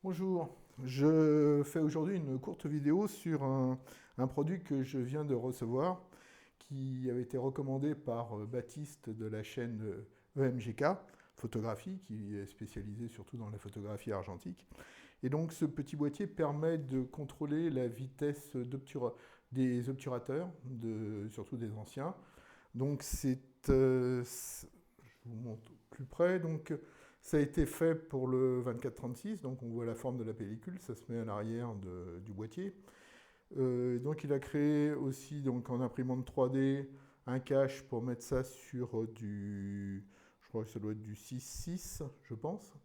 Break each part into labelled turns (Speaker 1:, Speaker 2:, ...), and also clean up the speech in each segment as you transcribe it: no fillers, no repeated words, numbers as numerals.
Speaker 1: Bonjour, je fais aujourd'hui une courte vidéo sur un produit que je viens de recevoir qui avait été recommandé par Baptiste de la chaîne EMGK Photographie, qui est spécialisé surtout dans la photographie argentique. Et donc ce petit boîtier permet de contrôler la vitesse des obturateurs, surtout des anciens. Donc je vous montre plus près. Donc, ça a été fait pour le 24-36, donc on voit la forme de la pellicule, ça se met à l'arrière du boîtier. Donc il a créé aussi donc, en imprimante 3D un cache pour mettre ça sur je crois que ça doit être du 6.6, je pense.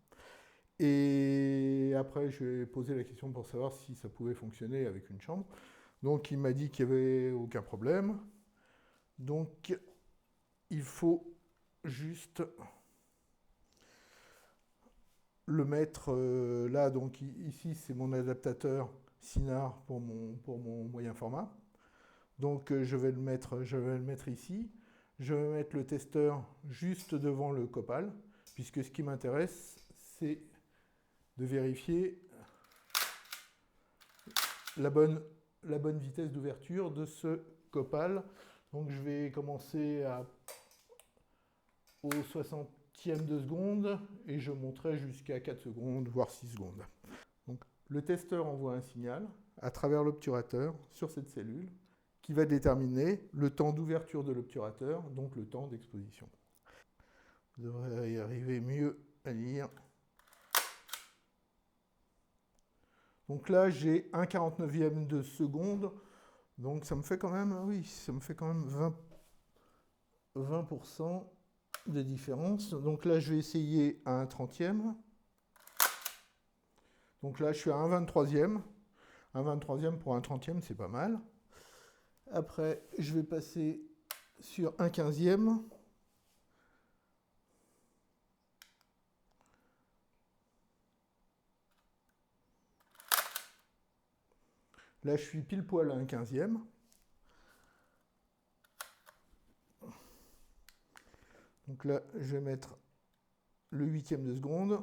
Speaker 1: Et après, je lui ai posé la question pour savoir si ça pouvait fonctionner avec une chambre. Donc il m'a dit qu'il n'y avait aucun problème. Donc il faut juste le mettre là. Donc ici, c'est mon adaptateur Synar pour mon moyen format. Donc je vais le mettre ici. Je vais mettre le testeur juste devant le Copal, puisque ce qui m'intéresse, c'est de vérifier la bonne vitesse d'ouverture de ce Copal. Donc je vais commencer au 60e de seconde et je monterai jusqu'à 4 secondes, voire 6 secondes. Donc, le testeur envoie un signal à travers l'obturateur sur cette cellule qui va déterminer le temps d'ouverture de l'obturateur, donc le temps d'exposition. Vous devrez y arriver mieux à lire. Donc là, j'ai 1/49e de seconde. Donc ça me fait quand même, oui, ça me fait quand même 20% de différence. Donc là, je vais essayer à 1/30e. Donc là, je suis à 1/23e. 1/23e pour 1/30e, c'est pas mal. Après, je vais passer sur 1/15e. Là, je suis pile poil à 1/15e. Donc là, je vais mettre le 8e de seconde.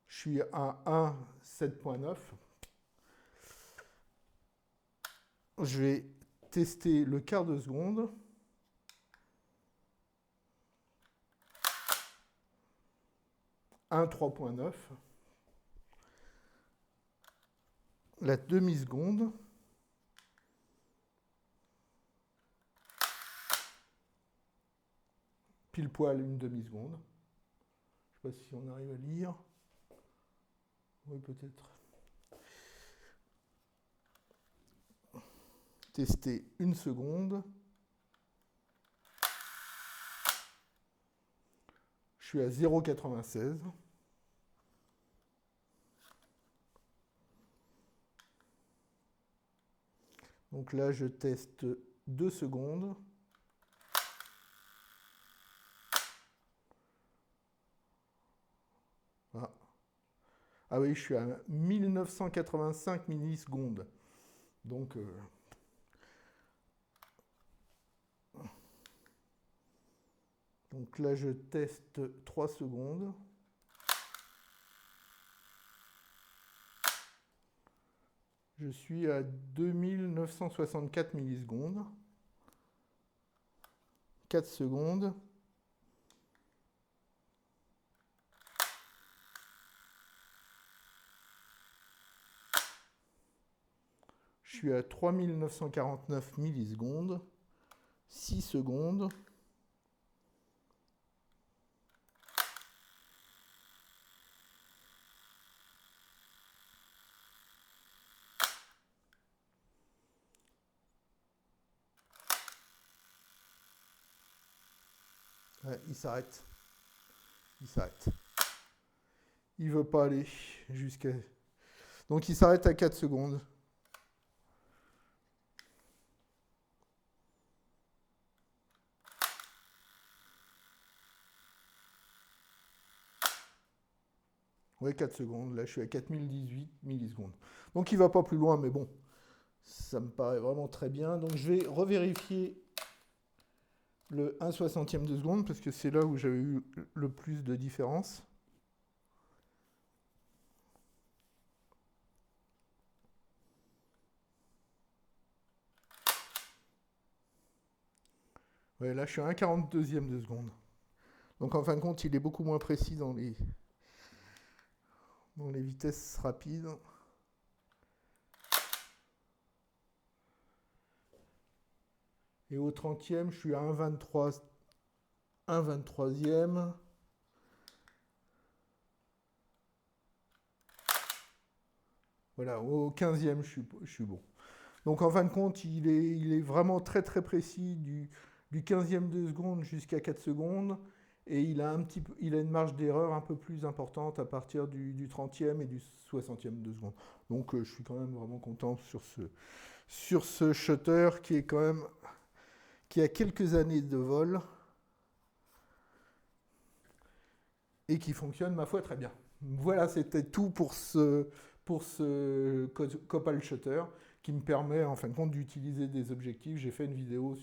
Speaker 1: Je suis à 1,7.9. Je vais tester le quart de seconde. « 1,3.9. La demi-seconde. Pile poil une demi-seconde. Je ne sais pas si on arrive à lire. Oui, peut-être. Tester une seconde. Je suis à 0,96. Donc là, je teste 2 secondes. Ah oui, je suis à 1985 millisecondes. Donc, là, je teste 3 secondes. Je suis à 2964 millisecondes. 4 secondes. Je suis à 3949 millisecondes. 6 secondes. Ouais, il s'arrête. Il s'arrête. Il ne veut pas aller jusqu'à... Donc il s'arrête à 4 secondes. Oui, 4 secondes. Là, je suis à 4018 millisecondes. Donc il ne va pas plus loin, mais bon, ça me paraît vraiment très bien. Donc je vais revérifier le 1/60e de seconde, parce que c'est là où j'avais eu le plus de différence. Ouais, là, je suis à 1,42e de seconde. Donc, en fin de compte, il est beaucoup moins précis dans les vitesses rapides. Et au 30e, je suis à 1,23e. Voilà, au 15e, je suis bon. Donc en fin de compte, il est vraiment très très précis du 15e de seconde jusqu'à 4 secondes. Et il a une marge d'erreur un peu plus importante à partir du 30e et du 60e de seconde. Donc je suis quand même vraiment content sur ce shutter qui a quelques années de vol et qui fonctionne, ma foi, très bien. Voilà, c'était tout pour ce Copal Shutter qui me permet, en fin de compte, d'utiliser des objectifs. J'ai fait une vidéo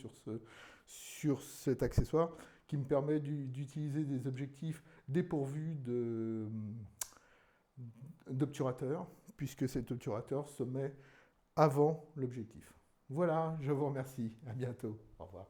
Speaker 1: sur cet accessoire qui me permet d'utiliser des objectifs dépourvus d'obturateur, puisque cet obturateur se met avant l'objectif. Voilà, je vous remercie. À bientôt. Au revoir.